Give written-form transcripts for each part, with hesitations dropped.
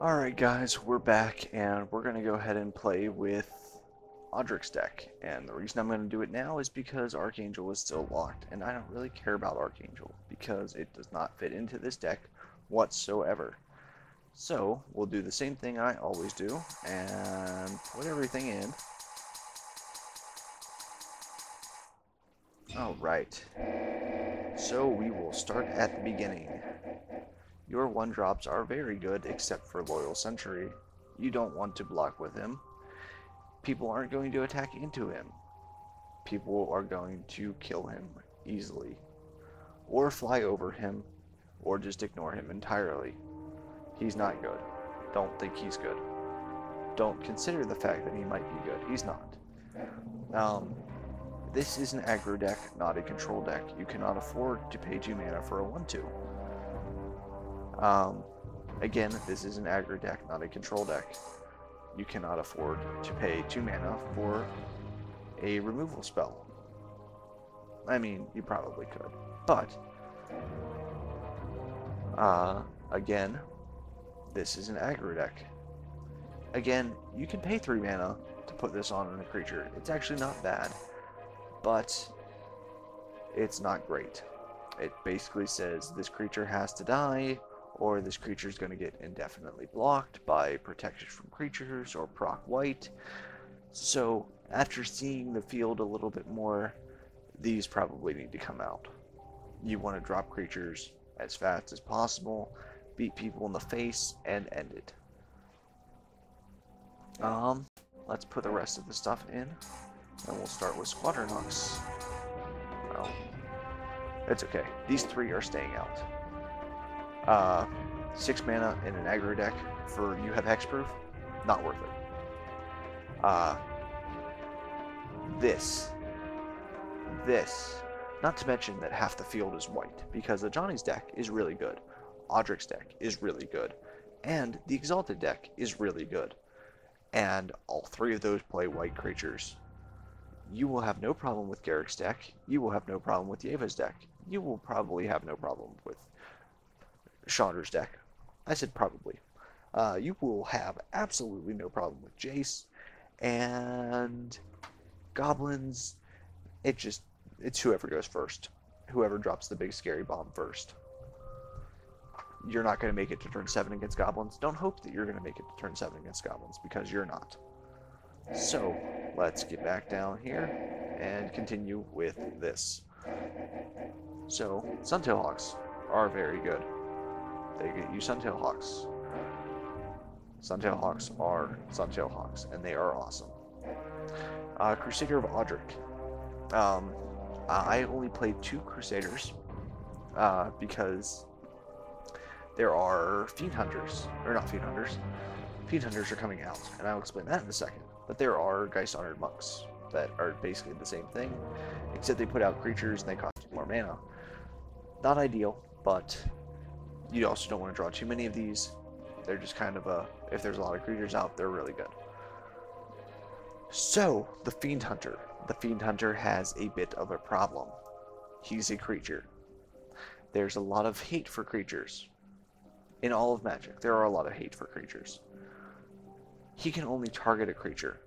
Alright guys, we're back and we're going to go ahead and play with Audric's deck. And the reason I'm going to do it now is because Archangel is still locked, and I don't really care about Archangel because it does not fit into this deck whatsoever. So, we'll do the same thing I always do and put everything in. Alright, so we will start at the beginning. Your 1-drops are very good except for Loyal Sentry. You don't want to block with him. People aren't going to attack into him. People are going to kill him easily. Or fly over him, or just ignore him entirely. He's not good. Don't think he's good. Don't consider the fact that he might be good. He's not. This is an aggro deck, not a control deck. You cannot afford to pay 2 mana for a 1/2. Again, this is an aggro deck, not a control deck. You cannot afford to pay 2 mana for a removal spell. I mean, you probably could, but again, this is an aggro deck. Again, you can pay 3 mana to put this on a creature. It's actually not bad, but it's not great. It basically says this creature has to die, or this creature is going to get indefinitely blocked by protection from creatures or proc white. So after seeing the field a little bit more, these probably need to come out. You want to drop creatures as fast as possible, beat people in the face, and end it. Let's put the rest of the stuff in, and we'll start with Squadron Hawks. Well, it's okay. These 3 are staying out. 6 mana in an aggro deck for you have hexproof, not worth it. This, not to mention that half the field is white, because the Johnny's deck is really good, Audric's deck is really good, and the Exalted deck is really good, and all 3 of those play white creatures. You will have no problem with Garrick's deck, you will have no problem with Yeva's deck, you will probably have no problem with Chandra's deck. I said probably. You will have absolutely no problem with Jace and Goblins. It's whoever goes first. Whoever drops the big scary bomb first. You're not going to make it to turn 7 against Goblins. Don't hope that you're going to make it to turn 7 against Goblins, because you're not. So, let's get back down here and continue with this. So, Suntail Hawks are very good. They get you Suntail Hawks. Suntail Hawks are Suntail Hawks, and they are awesome. Crusader of Audric. I only played 2 Crusaders because there are Fiend Hunters, or not Fiend Hunters. Fiend Hunters are coming out, and I'll explain that in a second. But there are Geist Honored Monks that are basically the same thing, except they put out creatures and they cost more mana. Not ideal, but you also don't want to draw too many of these. They're just kind of if there's a lot of creatures out, they're really good. So, the Fiend Hunter. The Fiend Hunter has a bit of a problem. He's a creature. There's a lot of hate for creatures. In all of Magic, there are a lot of hate for creatures. He can only target a creature.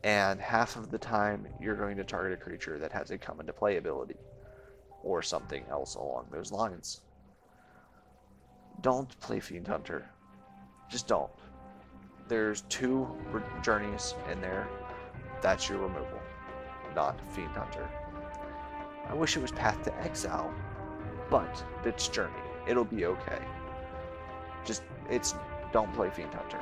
And half of the time, you're going to target a creature that has a come into play ability, or something else along those lines. Don't play Fiend Hunter. Just don't. There's 2 journeys in there. That's your removal, not Fiend Hunter. I wish it was Path to Exile, but it's Journey. It'll be okay. Don't play Fiend Hunter.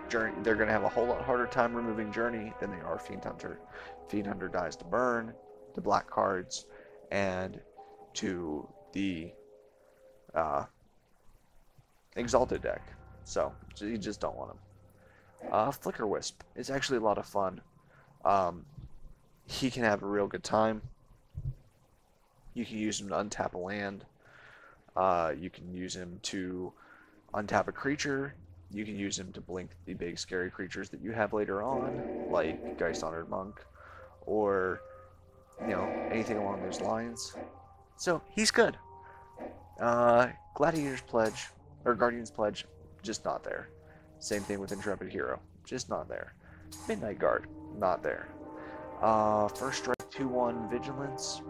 Journey, they're going to have a whole lot harder time removing Journey than they are Fiend Hunter. Fiend Hunter dies to burn, to black cards, and to the Exalted deck. So, you just don't want him. Flicker Wisp is actually a lot of fun. He can have a real good time. You can use him to untap a land. You can use him to untap a creature. You can use him to blink the big scary creatures that you have later on, like Geist Honored Monk, or anything along those lines. So he's good. Gladiator's Pledge, Or Guardian's Pledge, just not there. Same thing with Intrepid Hero, just not there. Midnight Guard, not there. First Strike 2-1 Vigilance,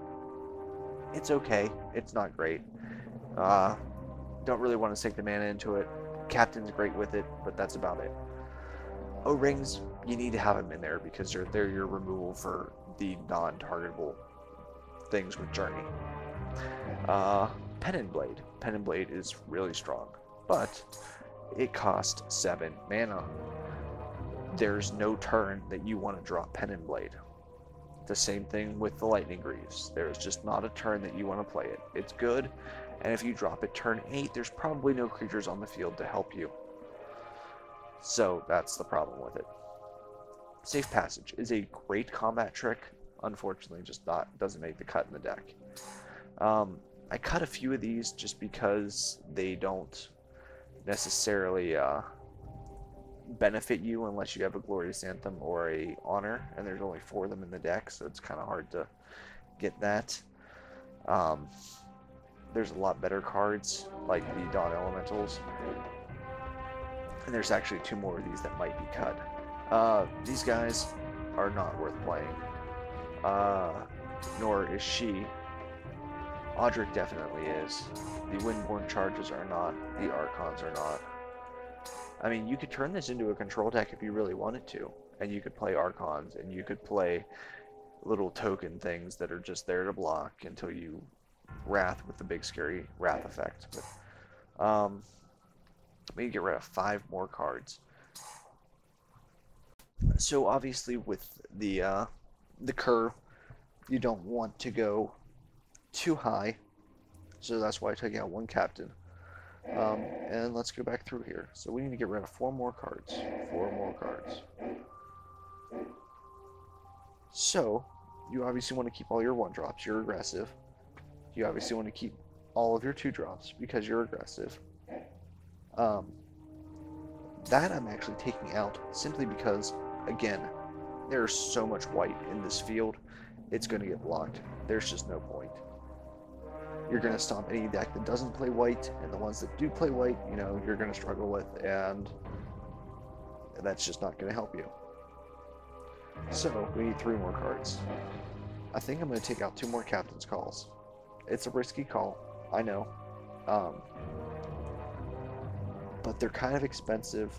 it's okay. It's not great. Don't really want to sink the mana into it. Captain's great with it, but that's about it. O-Rings, you need to have them in there because they're your removal for the non-targetable things with Journey. Pen and Blade. Pen and Blade is really strong, but it costs 7 mana. There's no turn that you want to drop Pen and Blade. The same thing with the Lightning Greaves. There's just not a turn that you want to play it. It's good, and if you drop it turn 8, there's probably no creatures on the field to help you. So that's the problem with it. Safe Passage is a great combat trick. Unfortunately, just doesn't make the cut in the deck. I cut a few of these just because they don't necessarily benefit you unless you have a Glorious Anthem or a Honor, and there's only 4 of them in the deck, so it's kind of hard to get that. There's a lot better cards like the Dawn Elementals, and there's actually 2 more of these that might be cut. These guys are not worth playing, nor is she. Audric definitely is. The Windborne Charges are not. The Archons are not. I mean, you could turn this into a control deck if you really wanted to, and you could play Archons, and you could play little token things that are just there to block until you Wrath with the big scary Wrath effect. But we can get rid of 5 more cards. So obviously with the curve, you don't want to go too high, so that's why I took out 1 captain. And let's go back through here. So we need to get rid of 4 more cards. 4 more cards. So you obviously want to keep all your 1-drops. You're aggressive. You obviously want to keep all of your 2-drops because you're aggressive. That I'm actually taking out simply because, again, there's so much white in this field, it's going to get blocked. There's just no point. You're going to stomp any deck that doesn't play white, and the ones that do play white, you know, you're going to struggle with, and that's just not going to help you. So, we need 3 more cards. I think I'm going to take out 2 more Captain's Calls. It's a risky call, I know. But they're kind of expensive,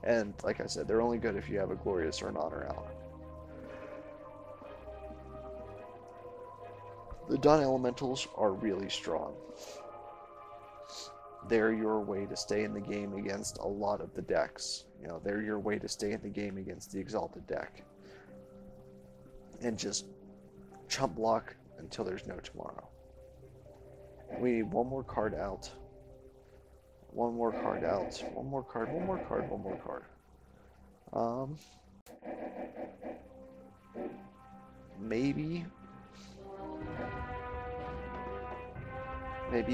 and like I said, they're only good if you have a Glorious or an Honor out. The Dawn Elementals are really strong. They're your way to stay in the game against a lot of the decks. You know, they're your way to stay in the game against the Exalted deck. And just chump block until there's no tomorrow. We need 1 more card out. 1 more card out. 1 more card, 1 more card, 1 more card. Maybe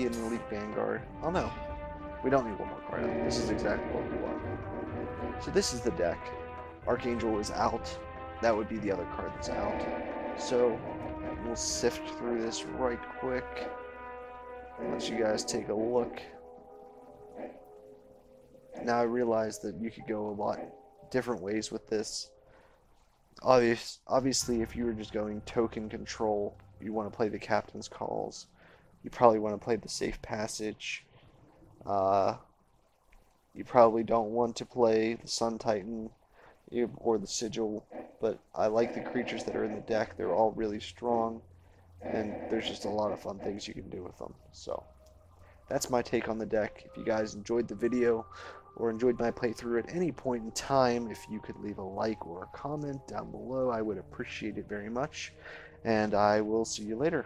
an Elite Vanguard. Oh no, we don't need 1 more card out. This is exactly what we want. So this is the deck. Archangel is out. That would be the other card that's out. So we'll sift through this right quick. Let you guys take a look. Now I realize that you could go a lot different ways with this. Obviously, if you were just going token control, you want to play the Captain's Calls. You probably want to play the Safe Passage. You probably don't want to play the Sun Titan or the Sigil, but I like the creatures that are in the deck. They're all really strong, and there's just a lot of fun things you can do with them. So that's my take on the deck. If you guys enjoyed the video or enjoyed my playthrough at any point in time, if you could leave a like or a comment down below, I would appreciate it very much, and I will see you later.